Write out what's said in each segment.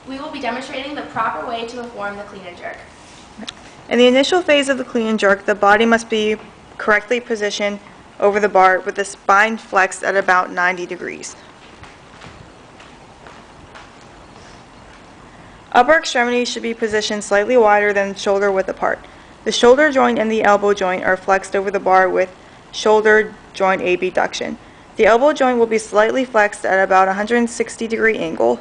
We will be demonstrating the proper way to perform the clean and jerk. In the initial phase of the clean and jerk, the body must be correctly positioned over the bar with the spine flexed at about 90 degrees. Upper extremities should be positioned slightly wider than shoulder width apart. The shoulder joint and the elbow joint are flexed over the bar with shoulder joint abduction. The elbow joint will be slightly flexed at about a 160-degree angle.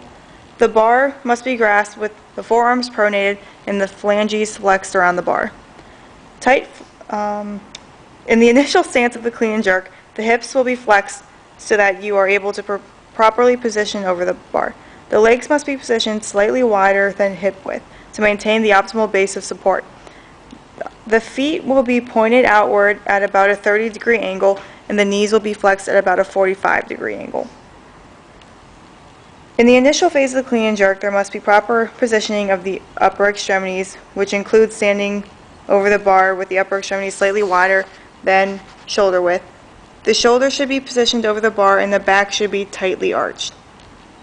The bar must be grasped with the forearms pronated and the phalanges flexed around the bar. In the initial stance of the clean and jerk, the hips will be flexed so that you are able to properly position over the bar. The legs must be positioned slightly wider than hip width to maintain the optimal base of support. The feet will be pointed outward at about a 30-degree angle, and the knees will be flexed at about a 45-degree angle. In the initial phase of the clean and jerk, there must be proper positioning of the upper extremities, which includes standing over the bar with the upper extremities slightly wider than shoulder width. The shoulders should be positioned over the bar and the back should be tightly arched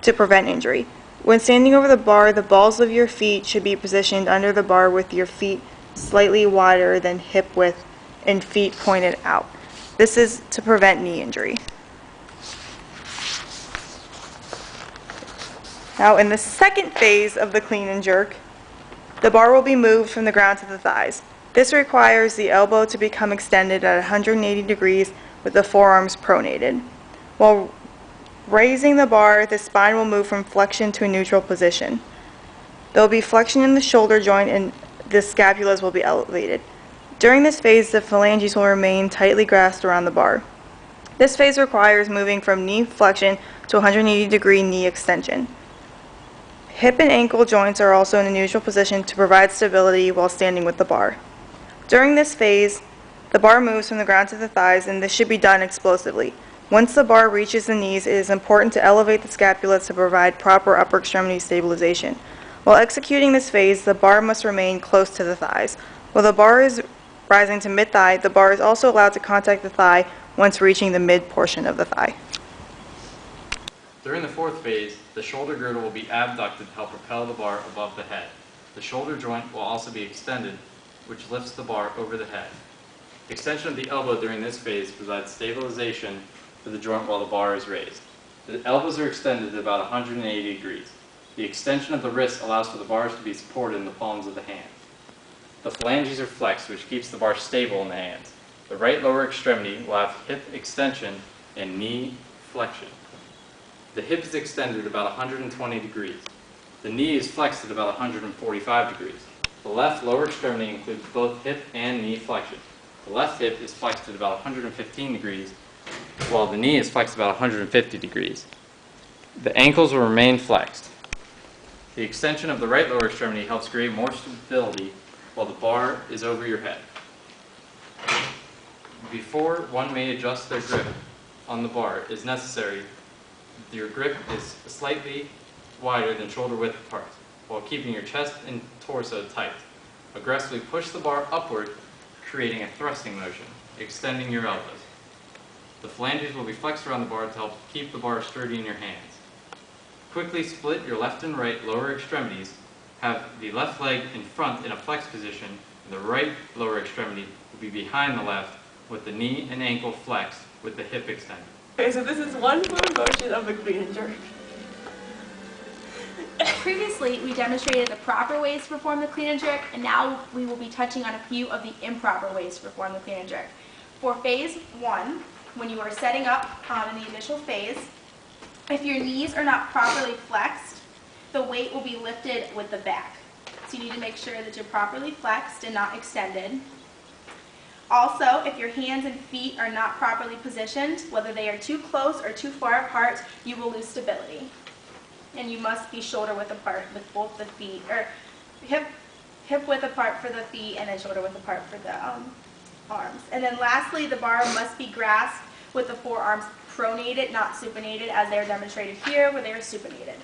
to prevent injury. When standing over the bar, the balls of your feet should be positioned under the bar with your feet slightly wider than hip width and feet pointed out. This is to prevent knee injury. Now, in the second phase of the clean and jerk, the bar will be moved from the ground to the thighs. This requires the elbow to become extended at 180 degrees with the forearms pronated. While raising the bar, the spine will move from flexion to a neutral position. There will be flexion in the shoulder joint and the scapulas will be elevated. During this phase, the phalanges will remain tightly grasped around the bar. This phase requires moving from knee flexion to 180-degree knee extension. Hip and ankle joints are also in a neutral position to provide stability while standing with the bar. During this phase, the bar moves from the ground to the thighs, and this should be done explosively. Once the bar reaches the knees, it is important to elevate the scapula to provide proper upper extremity stabilization. While executing this phase, the bar must remain close to the thighs. While the bar is rising to mid-thigh, the bar is also allowed to contact the thigh once reaching the mid portion of the thigh. During the fourth phase, the shoulder girdle will be abducted to help propel the bar above the head. The shoulder joint will also be extended, which lifts the bar over the head. Extension of the elbow during this phase provides stabilization for the joint while the bar is raised. The elbows are extended at about 180 degrees. The extension of the wrist allows for the bars to be supported in the palms of the hand. The phalanges are flexed, which keeps the bar stable in the hands. The right lower extremity will have hip extension and knee flexion. The hip is extended at about 120 degrees. The knee is flexed at about 145 degrees. The left lower extremity includes both hip and knee flexion. The left hip is flexed at about 115 degrees, while the knee is flexed about 150 degrees. The ankles will remain flexed. The extension of the right lower extremity helps create more stability while the bar is over your head. Before one may adjust their grip on the bar is necessary, your grip is slightly wider than shoulder width apart, while keeping your chest and torso tight. Aggressively push the bar upward, creating a thrusting motion, extending your elbows. The phalanges will be flexed around the bar to help keep the bar sturdy in your hands. Quickly split your left and right lower extremities. Have the left leg in front in a flexed position, and the right lower extremity will be behind the left with the knee and ankle flexed with the hip extended. Okay, so this is one fluid motion of the clean and jerk. Previously, we demonstrated the proper ways to perform the clean and jerk, and now we will be touching on a few of the improper ways to perform the clean and jerk. For phase 1, when you are setting up in the initial phase, if your knees are not properly flexed, the weight will be lifted with the back. So you need to make sure that you're properly flexed and not extended. Also, if your hands and feet are not properly positioned, whether they are too close or too far apart, you will lose stability. And you must be shoulder width apart with both the feet, or hip width apart for the feet and then shoulder width apart for the arms. And then lastly, the bar must be grasped with the forearms pronated, not supinated, as they are demonstrated here, where they are supinated.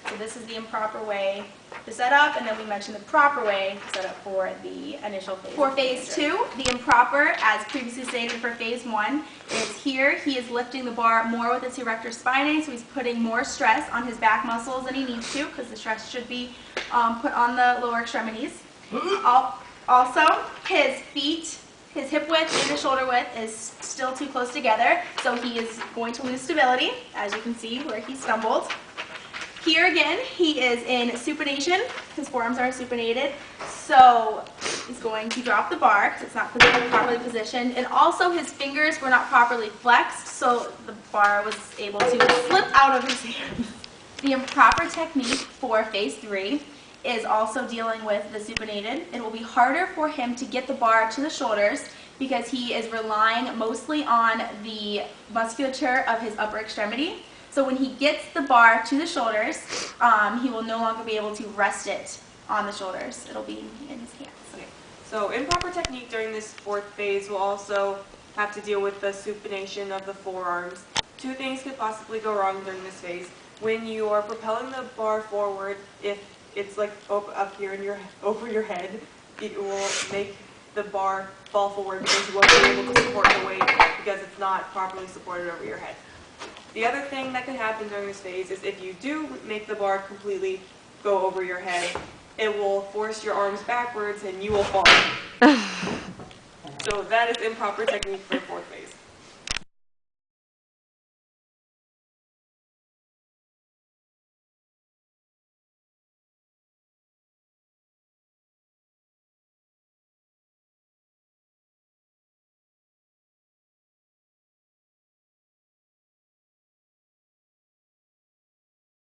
So this is the improper way to set up, and then we mentioned the proper way to set up for the initial phase. For phase 2, the improper, as previously stated for phase 1, is here. He is lifting the bar more with its erector spinae, so he's putting more stress on his back muscles than he needs to, because the stress should be put on the lower extremities. Also, his feet, his hip width and his shoulder width is still too close together, so he is going to lose stability, as you can see where he stumbled. Here again, he is in supination. His forearms are supinated, so he's going to drop the bar because it's not properly positioned. And also his fingers were not properly flexed, so the bar was able to slip out of his hands. The improper technique for phase 3 is also dealing with the supinated. It will be harder for him to get the bar to the shoulders because he is relying mostly on the musculature of his upper extremity. So when he gets the bar to the shoulders, he will no longer be able to rest it on the shoulders. It'll be in his hands. Okay. So improper technique during this 4th phase will also have to deal with the supination of the forearms. 2 things could possibly go wrong during this phase. When you are propelling the bar forward, if it's like up here in over your head, it will make the bar fall forward because you won't be able to support the weight because it's not properly supported over your head. The other thing that could happen during this phase is if you do make the bar completely go over your head, it will force your arms backwards and you will fall. So that is improper technique for the 4th phase.